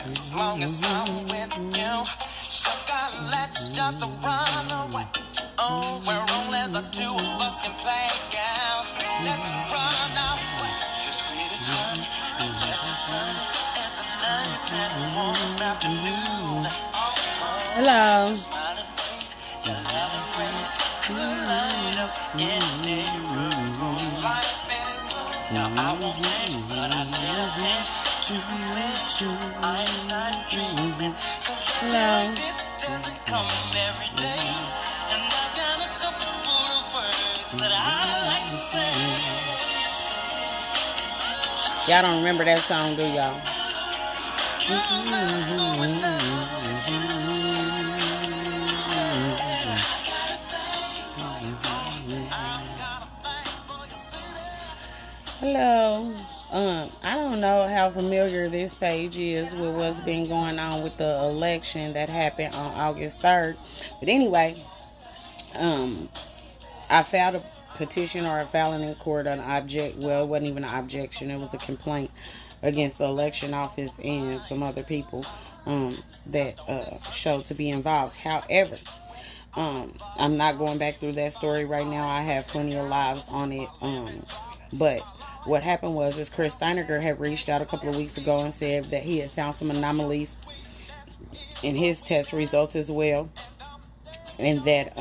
As long as I'm with you, sugar, let's just run away. Oh, where only the two of us can play out. Let's run away. The sweetest honey, just as sun as a nice and warm afternoon. Hello. Smiling face, your loving grace could light up any room. Life any room. Now I won't change, but I will change to let you. I'm not dreaming, 'cause Hello. this doesn't come every day. And I've got a couple of words that I like to say. Y'all don't remember that song, do y'all? Hello. I don't know how familiar this page is with what's been going on with the election that happened on August 3rd. But anyway, I filed a petition or a filing in court an object. Well, it wasn't even an objection. It was a complaint against the election office and some other people that showed to be involved. However, I'm not going back through that story right now. I have plenty of lives on it. But what happened was Chris Steineger had reached out a couple of weeks ago and said that he had found some anomalies in his test results as well, and that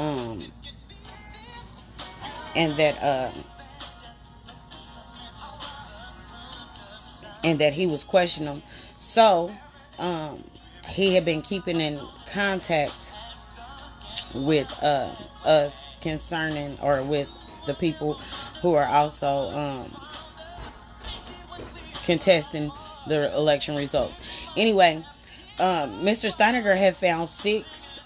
he was questioning them. So he had been keeping in contact with us concerning, or with the people who are also contesting the election results. Anyway, Mr. Steineger had found six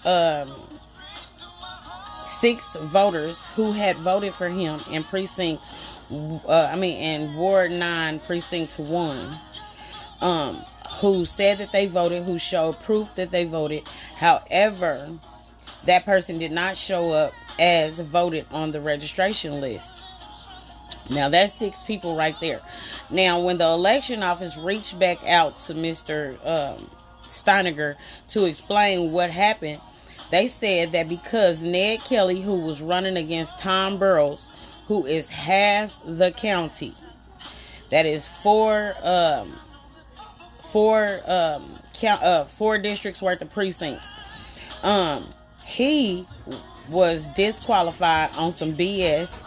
voters who had voted for him in in Ward 9, Precinct 1, who said that they voted, who showed proof that they voted. However, that person did not show up as voted on the registration list. Now, that's 6 people right there. Now, when the election office reached back out to Mr. Steineger to explain what happened, they said that because Ned Kelly, who was running against Tom Burrows, who is half the county, that is 4 districts worth of precincts, he was disqualified on some BS,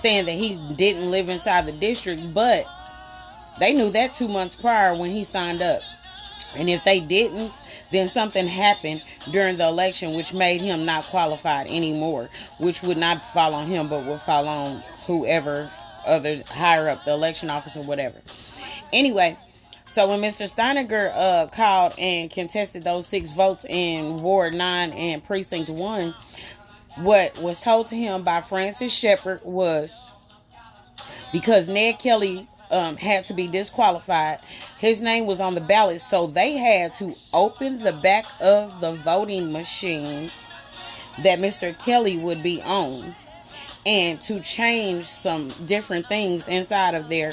saying that he didn't live inside the district, but they knew that 2 months prior when he signed up. And if they didn't, then something happened during the election which made him not qualified anymore, which would not fall on him but would fall on whoever other higher up, the election officer, whatever. Anyway, so when Mr. Steineger called and contested those 6 votes in Ward 9 and Precinct 1, what was told to him by Francis Shepard was, because Ned Kelly had to be disqualified, his name was on the ballot, so they had to open the back of the voting machines that Mr. Kelly would be on, and to change some different things inside of there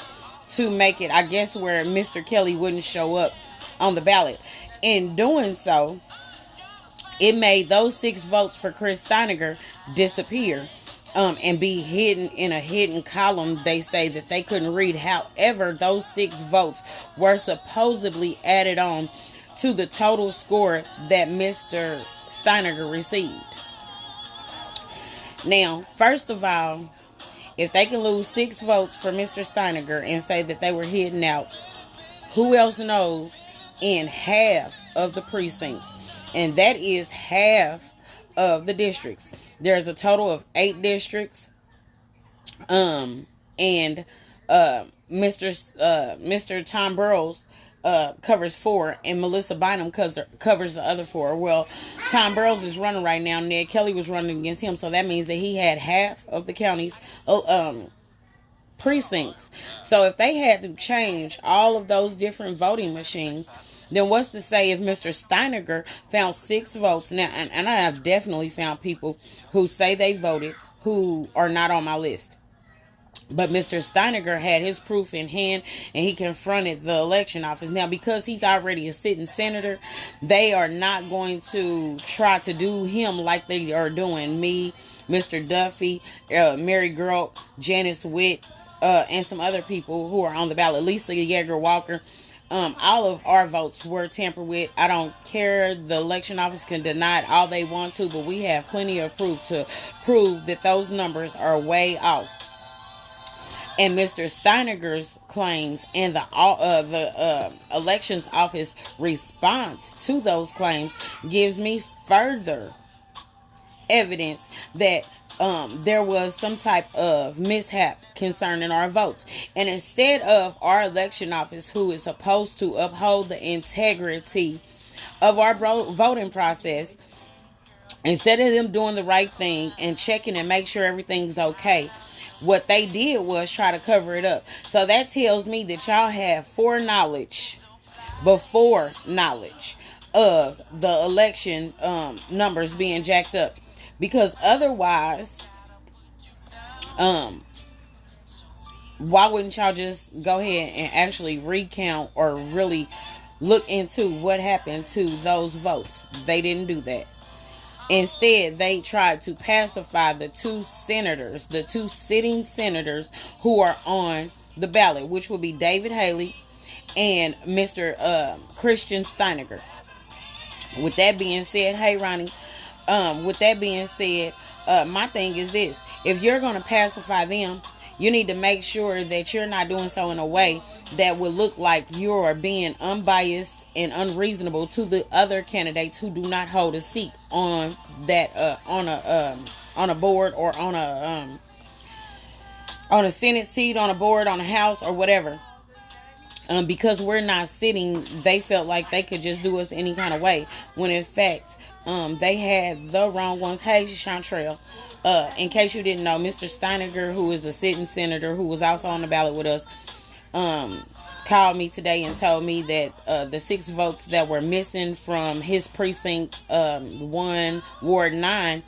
to make it, I guess, where Mr. Kelly wouldn't show up on the ballot. In doing so, it made those 6 votes for Chris Steineger disappear and be hidden in a hidden column. They say that they couldn't read. However, those 6 votes were supposedly added on to the total score that Mr. Steineger received. Now, first of all, if they can lose 6 votes for Mr. Steineger and say that they were hidden out, who else knows in half of the precincts? And that is half of the districts. There's a total of 8 districts. And Mr. Tom Burrows covers 4, and Melissa Bynum covers the other 4. Well, Tom Burrows is running right now. Ned Kelly was running against him, so that means that he had half of the county's precincts. So if they had to change all of those different voting machines, then what's to say if Mr. Steineger found 6 votes? Now, and I have definitely found people who say they voted who are not on my list. But Mr. Steiniger had his proof in hand, and he confronted the election office. Now, because he's already a sitting senator, they are not going to try to do him like they are doing me, Mr. Duffy, Mary Girl, Janice Witt, and some other people who are on the ballot. Lisa Yeager Walker. All of our votes were tampered with. I don't care. The election office can deny it all they want to, but we have plenty of proof to prove that those numbers are way off. And Mr. Steiniger's claims and the elections office response to those claims gives me further evidence that there was some type of mishap concerning our votes. And instead of our election office, who is supposed to uphold the integrity of our voting process, instead of them doing the right thing and checking and make sure everything's okay, what they did was try to cover it up. So that tells me that y'all have foreknowledge before knowledge of the election numbers being jacked up. Because otherwise, why wouldn't y'all just go ahead and actually recount or really look into what happened to those votes? They didn't do that. Instead, they tried to pacify the two sitting senators who are on the ballot, which would be David Haley and Mr. Christian Steiniger. With that being said, hey Ronnie, with that being said, my thing is this: if you're going to pacify them, you need to make sure that you're not doing so in a way that would look like you're being unbiased and unreasonable to the other candidates who do not hold a seat on that on a board or on a Senate seat, on a board, on a House, or whatever. Because we're not sitting, they felt like they could just do us any kind of way, when in fact they had the wrong ones. Hey, Chantrell, in case you didn't know, Mr. Steiniger, who is a sitting senator who was also on the ballot with us, called me today and told me that the 6 votes that were missing from his precinct 1, Ward 9,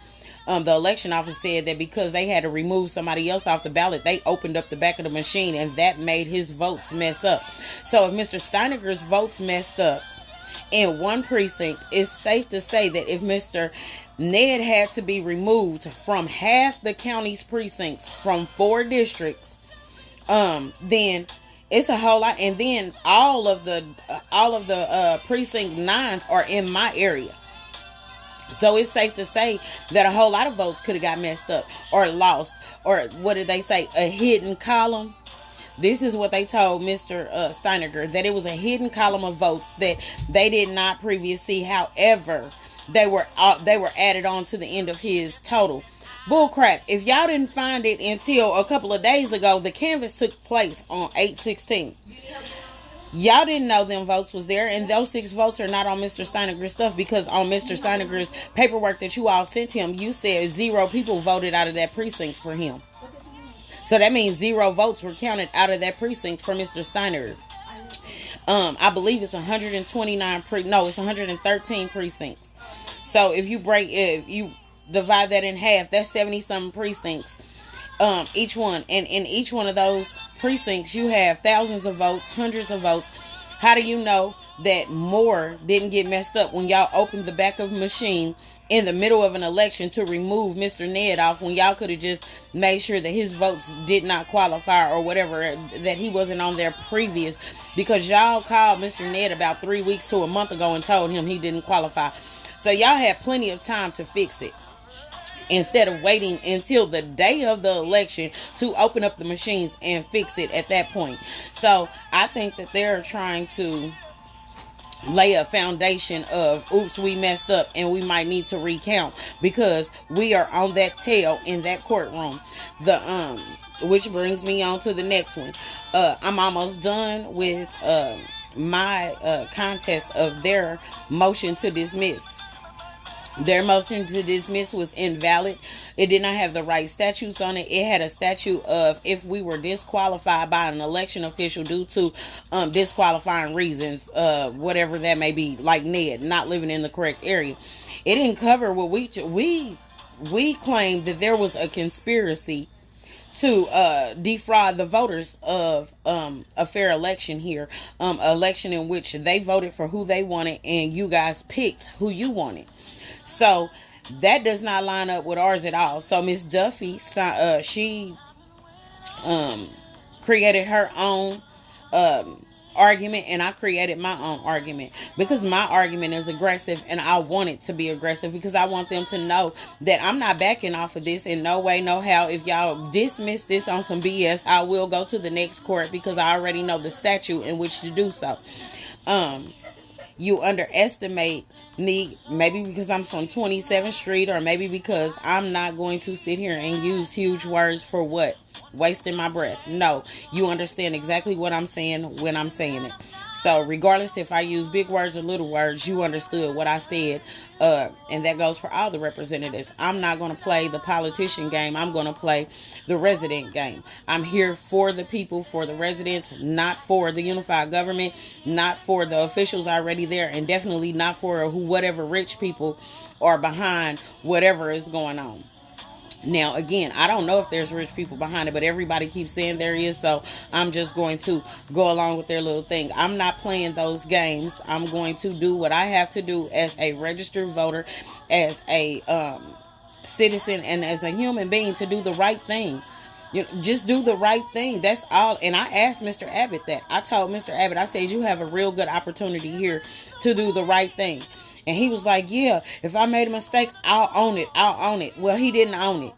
the election office said that because they had to remove somebody else off the ballot, they opened up the back of the machine, and that made his votes mess up. So if Mr. Steiniger's votes messed up in one precinct, it's safe to say that if Mr. Ned had to be removed from half the county's precincts from 4 districts, then it's a whole lot. And then all of the precinct 9s are in my area. So it's safe to say that a whole lot of votes could have got messed up or lost, or what did they say, a hidden column. This is what they told Mr. Steiniger, that it was a hidden column of votes that they did not previously see. However, they were added on to the end of his total. Bullcrap. If y'all didn't find it until a couple of days ago, the canvass took place on 8/16. Y'all didn't know them votes was there, and those 6 votes are not on Mr. Steiniger's stuff, because on Mr. Steiniger's paperwork that you all sent him, you said 0 people voted out of that precinct for him. So that means 0 votes were counted out of that precinct for Mr. Steiniger. I believe it's 113 precincts. So if you divide that in half, that's 70-something precincts, each one. And in each one of those precincts, you have thousands of votes, hundreds of votes. How do you know that more didn't get messed up when y'all opened the back of a machine in the middle of an election to remove Mr. Ned off, when y'all could have just made sure that his votes did not qualify or whatever, that he wasn't on there previous, because y'all called Mr. Ned about 3 weeks to a month ago and told him he didn't qualify. So y'all had plenty of time to fix it, instead of waiting until the day of the election to open up the machines and fix it at that point. So I think that they're trying to lay a foundation of, oops, we messed up and we might need to recount, because we are on that tail in that courtroom. Which brings me on to the next one. I'm almost done with my contest of their motion to dismiss. Their motion to dismiss was invalid. It did not have the right statutes on it. It had a statute of if we were disqualified by an election official due to disqualifying reasons, whatever that may be, like Ned not living in the correct area. It didn't cover what we claimed, that there was a conspiracy to defraud the voters of a fair election here, election in which they voted for who they wanted and you guys picked who you wanted. So that does not line up with ours at all. So Miss Duffy, she created her own argument, and I created my own argument because my argument is aggressive, and I want it to be aggressive because I want them to know that I'm not backing off of this in no way, no how. If y'all dismiss this on some BS, I will go to the next court because I already know the statute in which to do so. You underestimate me, maybe because I'm from 27th Street, or maybe because I'm not going to sit here and use huge words for what? Wasting my breath. No, you understand exactly what I'm saying when I'm saying it. So regardless if I use big words or little words, you understood what I said. And that goes for all the representatives. I'm not going to play the politician game. I'm going to play the resident game. I'm here for the people, for the residents, not for the unified government, not for the officials already there, and definitely not for whatever rich people are behind whatever is going on. Now, again, I don't know if there's rich people behind it, but everybody keeps saying there is, so I'm just going to go along with their little thing. I'm not playing those games. I'm going to do what I have to do as a registered voter, as a citizen, and as a human being to do the right thing. You know, just do the right thing. That's all. And I asked Mr. Abbott that. I told Mr. Abbott, I said, you have a real good opportunity here to do the right thing. And he was like, yeah, if I made a mistake, I'll own it. I'll own it. Well, he didn't own it.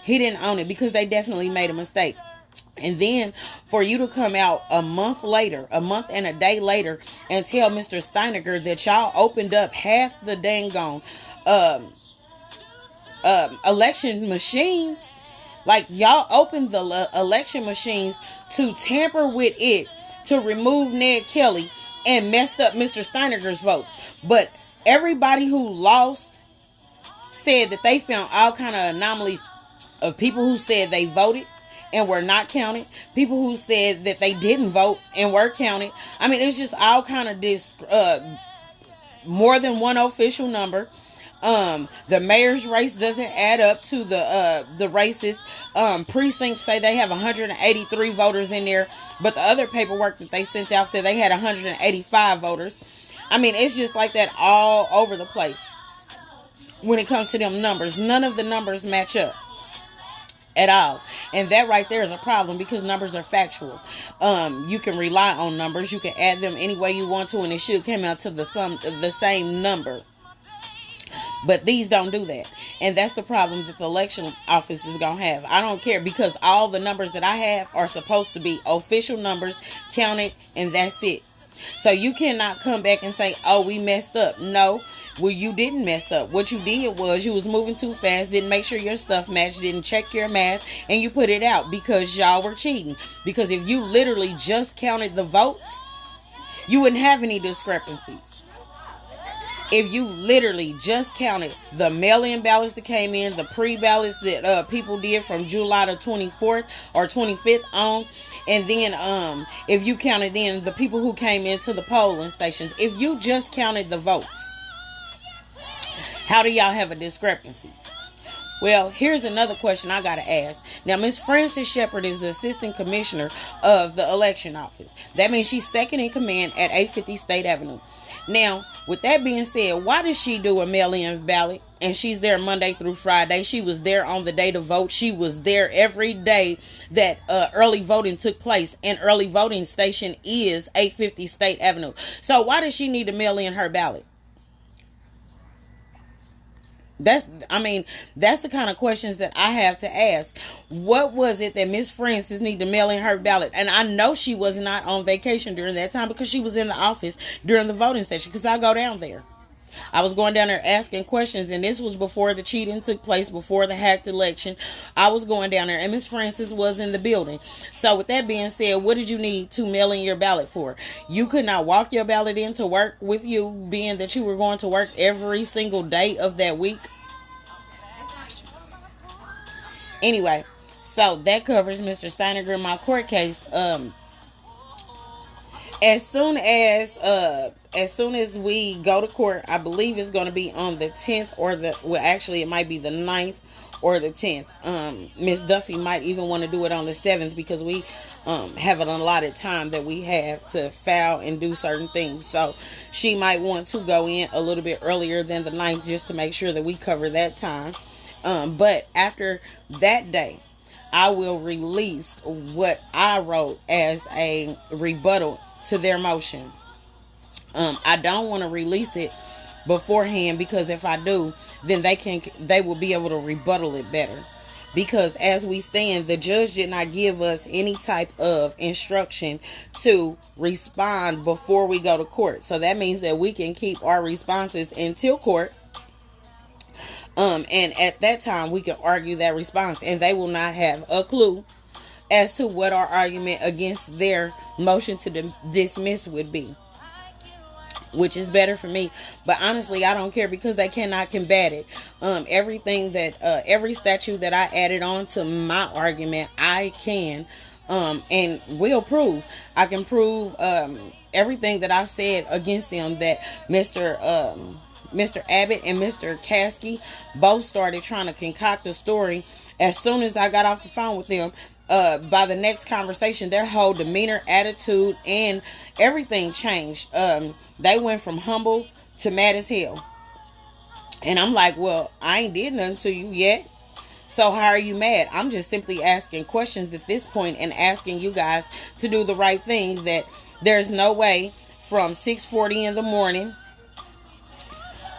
He didn't own it because they definitely made a mistake. And then for you to come out a month and a day later, and tell Mr. Steiniger that y'all opened up half the dang on election machines. Like, y'all opened the election machines to tamper with it, to remove Ned Kelly, and messed up Mr. Steiniger's votes. But everybody who lost said that they found all kind of anomalies of people who said they voted and were not counted, people who said that they didn't vote and were counted. I mean, it's just all kind of this, more than one official number. The mayor's race doesn't add up to the races. Precincts say they have 183 voters in there, but the other paperwork that they sent out said they had 185 voters. I mean, it's just like that all over the place. When it comes to them numbers, none of the numbers match up at all. And that right there is a problem because numbers are factual. You can rely on numbers. You can add them any way you want to, and it should come out to the same number. But these don't do that. And that's the problem that the election office is going to have. I don't care, because all the numbers that I have are supposed to be official numbers, counted, and that's it. So you cannot come back and say, oh, we messed up. No, well, you didn't mess up. What you did was you was moving too fast, didn't make sure your stuff matched, didn't check your math, and you put it out because y'all were cheating. Because if you literally just counted the votes, you wouldn't have any discrepancies. If you literally just counted the mail-in ballots that came in, the pre-ballots that people did from July the 24th or 25th on, and then if you counted in the people who came into the polling stations, if you just counted the votes, how do y'all have a discrepancy? Well, here's another question I got to ask. Now, Miss Frances Shepard is the assistant commissioner of the election office. That means she's second in command at 850 State Avenue. Now, with that being said, why does she do a mail-in ballot? And she's there Monday through Friday. She was there on the day to vote. She was there every day that early voting took place. And early voting station is 850 State Avenue. So why does she need to mail in her ballot? That's the kind of questions that I have to ask. What was it that Miss Frances needed to mail in her ballot? And I know she was not on vacation during that time because she was in the office during the voting session, because I go down there. I was going down there asking questions, and this was before the cheating took place, before the hacked election. I was going down there, and Miss Frances was in the building. So with that being said, what did you need to mail in your ballot for? You could not walk your ballot in to work with you, being that you were going to work every single day of that week. Anyway, so that covers Mr. Steiniger in my court case. As soon as we go to court, I believe it's going to be on the 10th actually it might be the 9th or the 10th. Miss Duffy might even want to do it on the 7th because we have an allotted time that we have to file and do certain things. So she might want to go in a little bit earlier than the 9th just to make sure that we cover that time. But after that day, I will release what I wrote as a rebuttal to their motion. I don't want to release it beforehand because if I do, then they will be able to rebuttal it better. Because as we stand, the judge did not give us any type of instruction to respond before we go to court. So that means that we can keep our responses until court. And at that time, we can argue that response, and they will not have a clue as to what our argument against their motion to dismiss would be, which is better for me. But honestly, I don't care because they cannot combat it. Everything that every statute that I added on to my argument, I can and will prove. I can prove everything that I said against them, that Mr. Abbott and Mr. Caskey both started trying to concoct a story. As soon as I got off the phone with them, by the next conversation, their whole demeanor, attitude, and everything changed. They went from humble to mad as hell. And I'm like, well, I ain't did nothing to you yet. So how are you mad? I'm just simply asking questions at this point and asking you guys to do the right thing. That there's no way from 6:40 in the morning,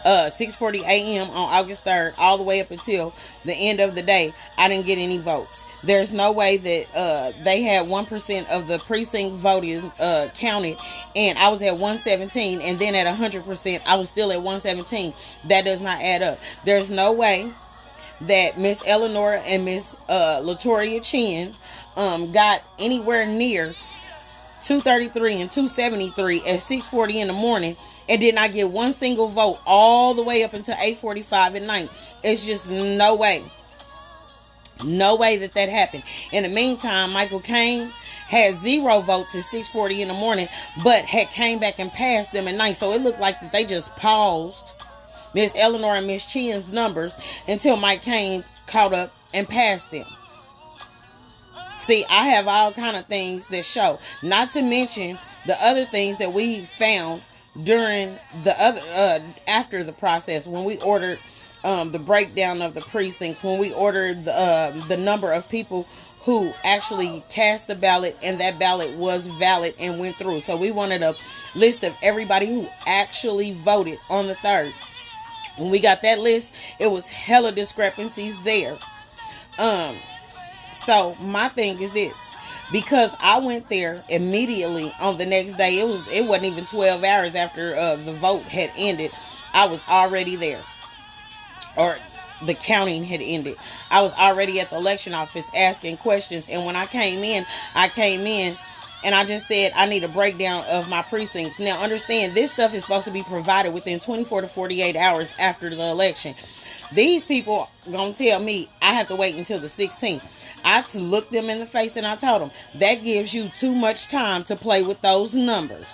6:40 a.m. on August 3rd, all the way up until the end of the day, I didn't get any votes. There's no way that they had 1% of the precinct voted counted, and I was at 117, and then at 100%, I was still at 117. That does not add up. There's no way that Miss Eleanor and Miss Latoria Chin got anywhere near 233 and 273 at 6:40 in the morning and did not get one single vote all the way up until 8:45 at night. It's just no way. No way that happened. In the meantime, Michael Caine had 0 votes at 6:40 in the morning, but had came back and passed them at night. So it looked like that they just paused Miss Eleanor and Miss Chin's numbers until Mike Caine caught up and passed them. See, I have all kind of things that show. Not to mention the other things that we found during the other after the process, when we ordered the breakdown of the precincts, when we ordered the number of people who actually cast the ballot and that ballot was valid and went through. So we wanted a list of everybody who actually voted on the 3rd. When we got that list, it was hella discrepancies there. So my thing is this. Because I went there immediately on the next day, it wasn't even 12 hours after the vote had ended. I was already there. Or the counting had ended. I was already at the election office asking questions. And when I came in and I just said, I need a breakdown of my precincts. Now understand, this stuff is supposed to be provided within 24 to 48 hours after the election. These people gonna tell me I have to wait until the 16th. I looked them in the face and I told them, that gives you too much time to play with those numbers.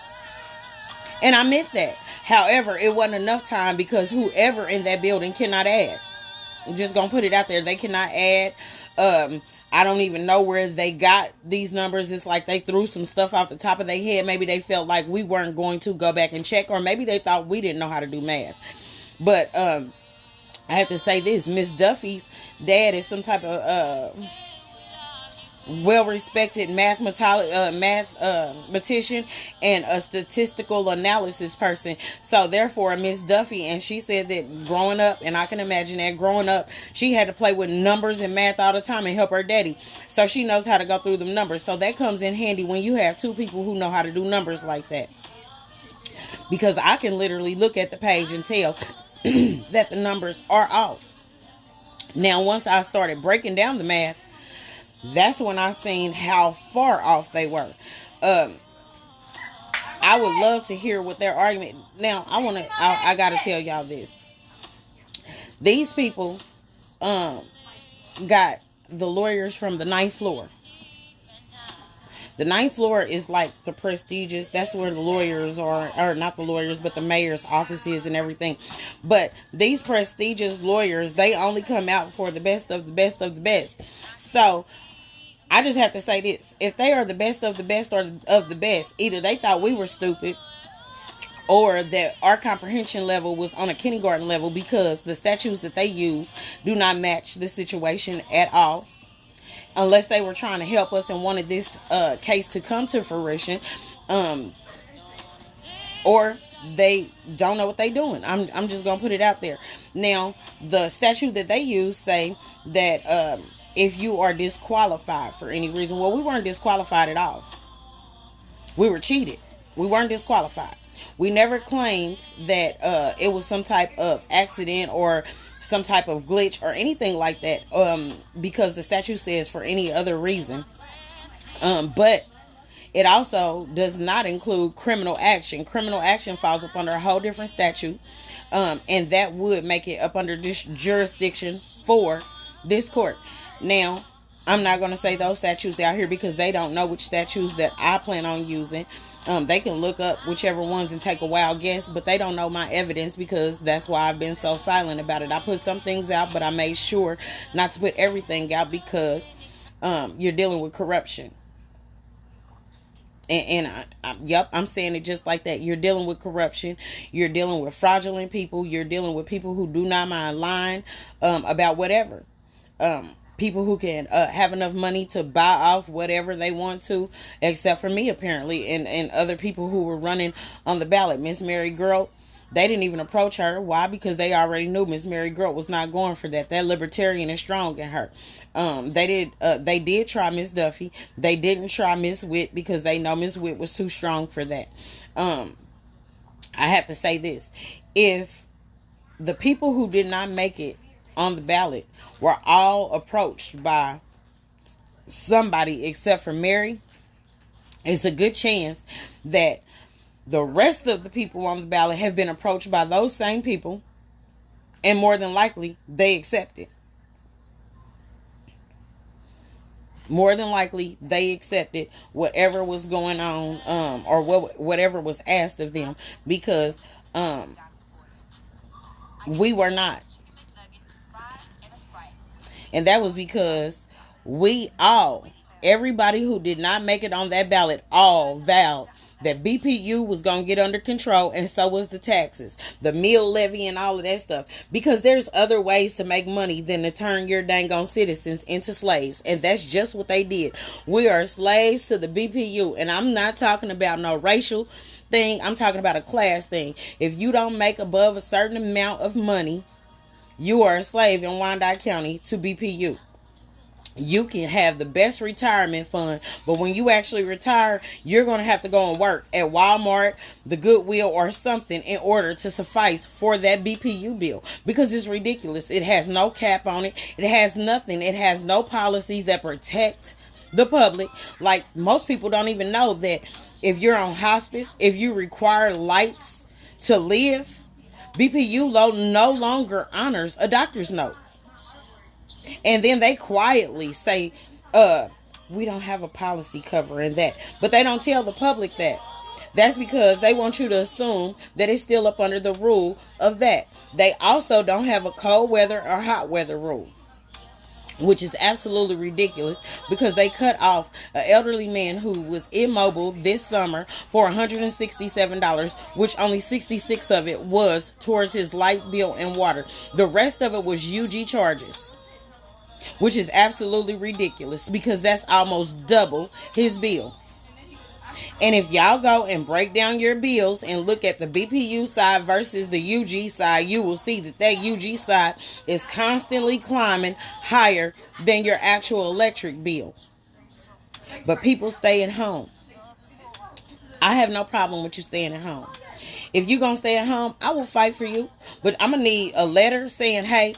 And I meant that. However, it wasn't enough time because whoever in that building cannot add. I'm just going to put it out there. They cannot add. I don't even know where they got these numbers. It's like they threw some stuff off the top of their head. Maybe they felt like we weren't going to go back and check. Or maybe they thought we didn't know how to do math. But I have to say this. Miss Duffy's dad is some type of well-respected mathematician and a statistical analysis person. So therefore, Miss Duffy, and she said that growing up, and I can imagine that growing up, she had to play with numbers and math all the time and help her daddy. So she knows how to go through them numbers. So that comes in handy when you have two people who know how to do numbers like that. Because I can literally look at the page and tell that the numbers are off. Now, once I started breaking down the math, that's when I seen how far off they were. I would love to hear what their argument. Now, I gotta tell y'all this. These people got the lawyers from the 9th floor. The ninth floor is like the prestigious. That's where the lawyers are, or not the lawyers, but the mayor's office is and everything. But these prestigious lawyers, they only come out for the best of the best of the best. So I just have to say this. If they are the best of the best or of the best, either they thought we were stupid or that our comprehension level was on a kindergarten level, because the statutes that they use do not match the situation at all. Unless they were trying to help us and wanted this case to come to fruition. Or they don't know what they're doing. I'm just going to put it out there. Now, the statute that they use say that if you are disqualified for any reason. Well, we weren't disqualified at all. We were cheated. We weren't disqualified. We never claimed that it was some type of accident or some type of glitch or anything like that, because the statute says for any other reason. But it also does not include criminal action. Criminal action falls up under a whole different statute, and that would make it up under this jurisdiction for this court. Now, I'm not going to say those statutes out here because they don't know which statutes that I plan on using. They can look up whichever ones and take a wild guess, but they don't know my evidence, because that's why I've been so silent about it. I put some things out, but I made sure not to put everything out, because you're dealing with corruption. And I'm saying it just like that. You're dealing with corruption. You're dealing with fraudulent people. You're dealing with people who do not mind lying about whatever. People who can have enough money to buy off whatever they want to, except for me, apparently, and other people who were running on the ballot. Miss Mary Girl, they didn't even approach her. Why? Because they already knew Miss Mary Girl was not going for that. That libertarian is strong in her. They did try Miss Duffy. They didn't try Miss Witt because they know Miss Witt was too strong for that. I have to say this. If the people who did not make it on the ballot were all approached by somebody except for Mary, it's a good chance that the rest of the people on the ballot have been approached by those same people, and more than likely they accepted. More than likely they accepted whatever was going on, or whatever was asked of them, because we were not. And that was because everybody who did not make it on that ballot, all vowed that BPU was going to get under control, and so was the taxes, the meal levy, and all of that stuff. Because there's other ways to make money than to turn your dang on citizens into slaves. And that's just what they did. We are slaves to the BPU. And I'm not talking about no racial thing. I'm talking about a class thing. If you don't make above a certain amount of money, you are a slave in Wyandotte County to BPU. You can have the best retirement fund, but when you actually retire, you're going to have to go and work at Walmart, the Goodwill, or something in order to suffice for that BPU bill, because it's ridiculous. It has no cap on it. It has nothing. It has no policies that protect the public. Like, most people don't even know that if you're on hospice, if you require lights to live, BPU no longer honors a doctor's note. And then they quietly say, we don't have a policy covering that. But they don't tell the public that. That's because they want you to assume that it's still up under the rule of that. They also don't have a cold weather or hot weather rule, which is absolutely ridiculous, because they cut off an elderly man who was immobile this summer for $167, which only $66 of it was towards his light bill and water. The rest of it was UG charges, which is absolutely ridiculous, because that's almost double his bill. And if y'all go and break down your bills and look at the BPU side versus the UG side, you will see that that UG side is constantly climbing higher than your actual electric bill. But people stay at home. I have no problem with you staying at home. If you're going to stay at home, I will fight for you. But I'm going to need a letter saying, hey,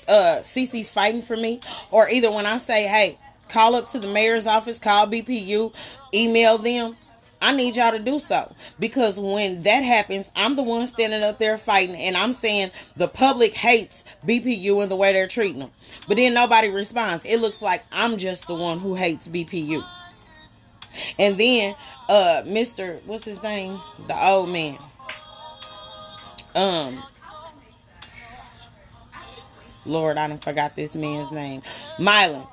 CC's fighting for me. Or either when I say, hey, call up to the mayor's office, call BPU, email them, I need y'all to do so. Because when that happens, I'm the one standing up there fighting, and I'm saying the public hates BPU and the way they're treating them. But then nobody responds. It looks like I'm just the one who hates BPU. And then Mr. what's his name? The old man. Lord, I done forgot this man's name. Mylan.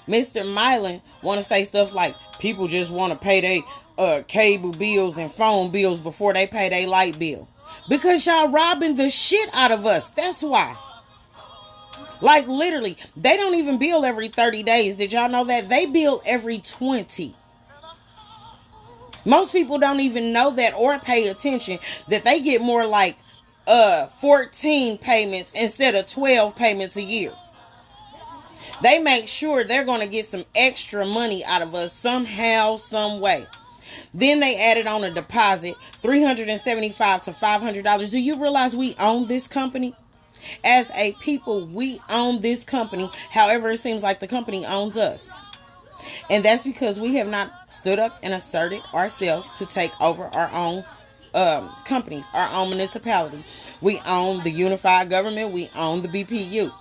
Mr. Mylan want to say stuff like people just want to pay their cable bills and phone bills before they pay their light bill. Because y'all robbing the shit out of us. That's why. Like literally, they don't even bill every 30 days. Did y'all know that? They bill every 20. Most people don't even know that or pay attention that they get more like 14 payments instead of 12 payments a year. They make sure they're going to get some extra money out of us somehow, some way. Then they added on a deposit, $375 to $500. Do you realize we own this company? As a people, we own this company. However, it seems like the company owns us. And that's because we have not stood up and asserted ourselves to take over our own companies, our own municipality. We own the unified government. We own the BPU.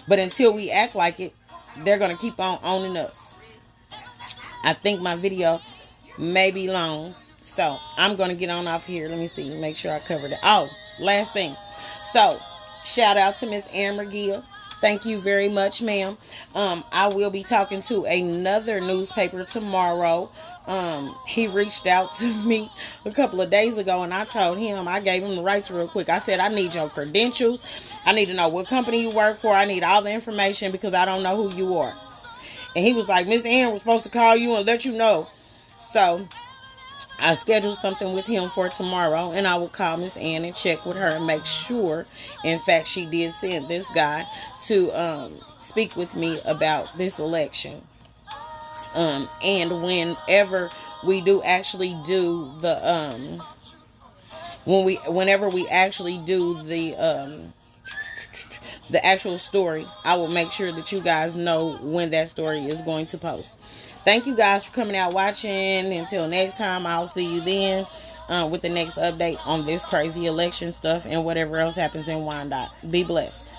But until we act like it, they're going to keep on owning us. I think my video may be long, so I'm going to get on off here. Let me see, make sure I covered it. Oh, last thing. So, shout out to Miss Ann McGill. Thank you very much, ma'am. I will be talking to another newspaper tomorrow. He reached out to me a couple of days ago, and I told him, I gave him the rights real quick. I said, I need your credentials. I need to know what company you work for. I need all the information because I don't know who you are. And he was like, Miss Ann was supposed to call you and let you know. So I scheduled something with him for tomorrow, and I will call Miss Ann and check with her and make sure, in fact, she did send this guy to speak with me about this election. And whenever we do actually do the whenever we actually do the actual story, I will make sure that you guys know when that story is going to post. Thank you guys for coming out watching. Until next time, I'll see you then with the next update on this crazy election stuff and whatever else happens in Wyandotte. Be blessed.